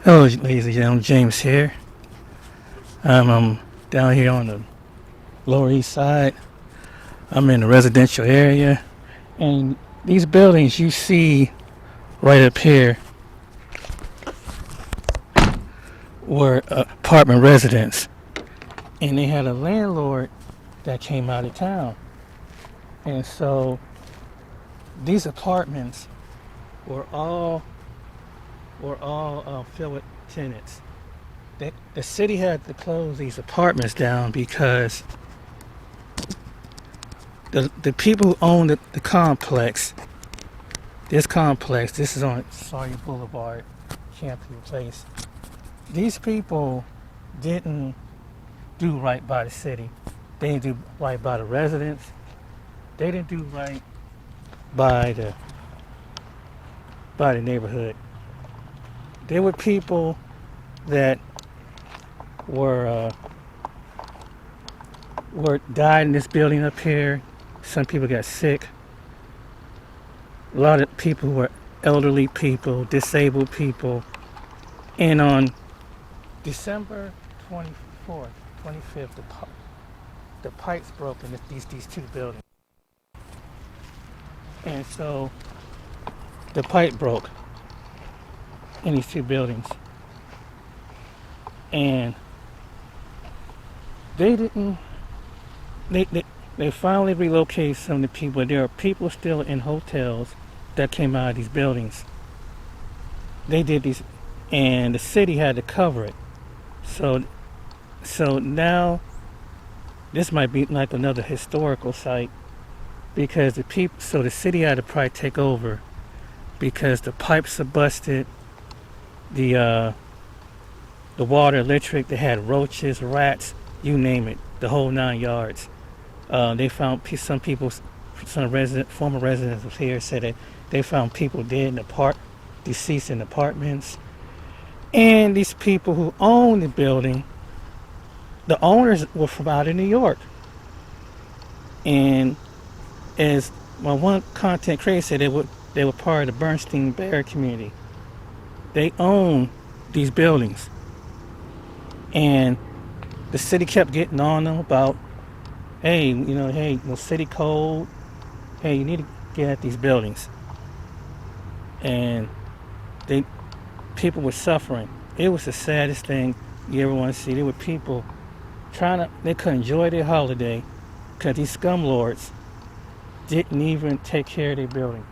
Hello, ladies and gentlemen. James here. I'm down here on the Lower East Side. I'm in a residential area, and these buildings you see right up here were apartment residents, and they had a landlord that came out of town, and so these apartments were all filled with tenants. The city had to close these apartments down because the people who own the complex. This is on Sawyer Boulevard, Champion Place. These people didn't do right by the city. They didn't do right by the residents. They didn't do right by the neighborhood. There were people that were died in this building up here. Some people got sick. A lot of people who were elderly people, disabled people. And on December 24th, 25th, the pipes broke in these two buildings. And so the pipe broke in these two buildings. And they didn't, they finally relocated some of the people. There are people still in hotels that came out of these buildings. They did these, and the city had to cover it. So now this might be like another historical site because the city had to probably take over because the pipes are busted, the water, electric, they had roaches, rats, you name it, the whole 9 yards. They found former residents of here said that they found people dead deceased in apartments. And these people who own the building, the owners were from out of New York. And as my one content creator said, they were part of the Bernstein Bear community. They own these buildings. And the city kept getting on them about, hey, city code, hey, you need to get at these buildings. And people were suffering. It was the saddest thing you ever want to see. There were people they couldn't enjoy their holiday because these scumlords didn't even take care of their building.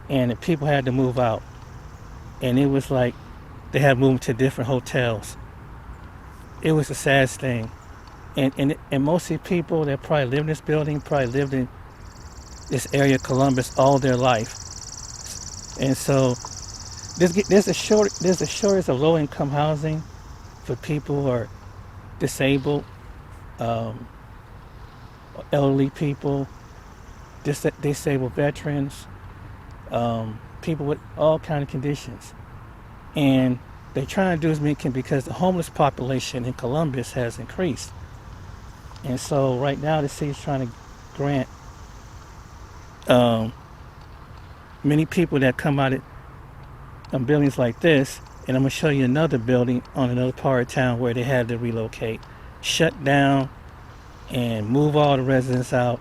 And the people had to move out. And it was like they had moved to different hotels. It was the saddest thing. And most of the people that probably lived in this building probably lived in this area of Columbus all their life. And so there's a shortage of low-income housing for people who are disabled, elderly people, disabled veterans, people with all kinds of conditions. And they're trying to do as many can because the homeless population in Columbus has increased. And so right now the city's trying to grant many people that come out of buildings like this, and I'm going to show you another building on another part of town where they had to relocate, shut down, and move all the residents out.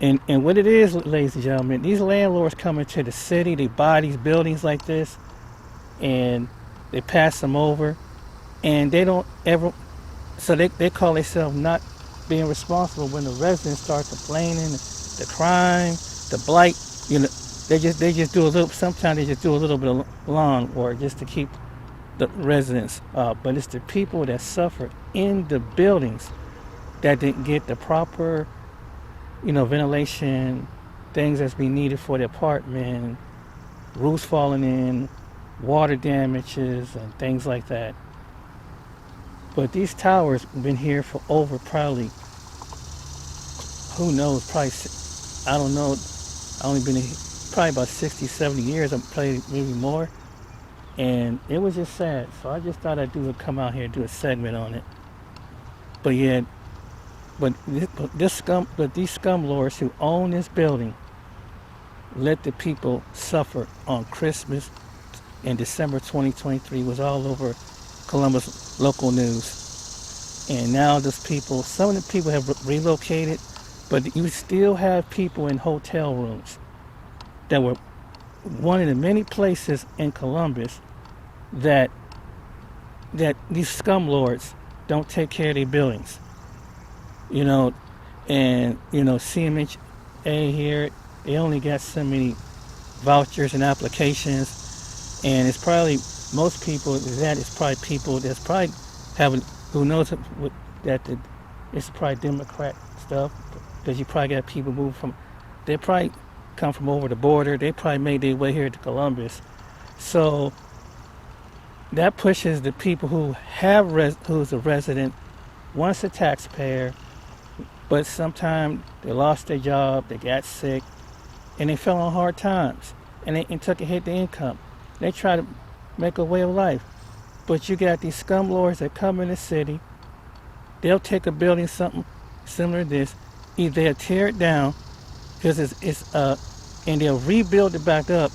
And what it is, ladies and gentlemen, these landlords come into the city, they buy these buildings like this, and they pass them over, and they don't ever, so they call themselves not being responsible when the residents start complaining, the crime, the blight, they just do a little, sometimes they just do a little bit of lawn work just to keep the residents up. But it's the people that suffer in the buildings that didn't get the proper, ventilation, things that's being needed for the apartment, roofs falling in, water damages, and things like that. But these towers have been here for over probably, who knows, probably, I don't know, I only been here probably about 60, 70 years, probably maybe more. And it was just sad. So I just thought I'd come out here and do a segment on it. But yeah, but these scum lords who own this building let the people suffer on Christmas, in December 2023. It was all over Columbus local news. And now those people, some of the people have relocated, but you still have people in hotel rooms that were one of the many places in Columbus that these scumlords don't take care of their buildings. You know, and CMHA here, they only got so many vouchers and applications, and it's probably most people that is probably people that's probably having who knows it's probably Democrat stuff, because you probably got people moving from, they probably come from over the border, they probably made their way here to Columbus, so that pushes the people who who's a resident, once a taxpayer, but sometimes they lost their job, they got sick, and they fell on hard times, and they took a hit to income. They try to make a way of life. But you got these scumlords that come in the city, they'll take a building, something similar to this, either they'll tear it down, because and they'll rebuild it back up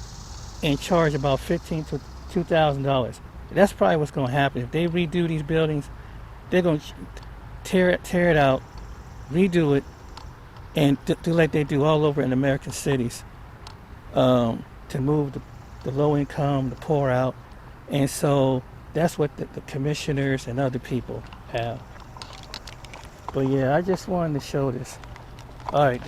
and charge about $1,500 to $2,000. That's probably what's going to happen. If they redo these buildings, they're going to tear it out, redo it, and do like they do all over in American cities, to move the low income, the poor out. And so that's what the commissioners and other people have. But yeah, I just wanted to show this. All right.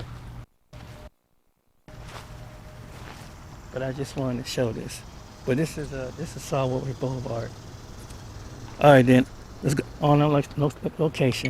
But I just wanted to show this. But this is Saltwater Boulevard. All right then, let's go on our location.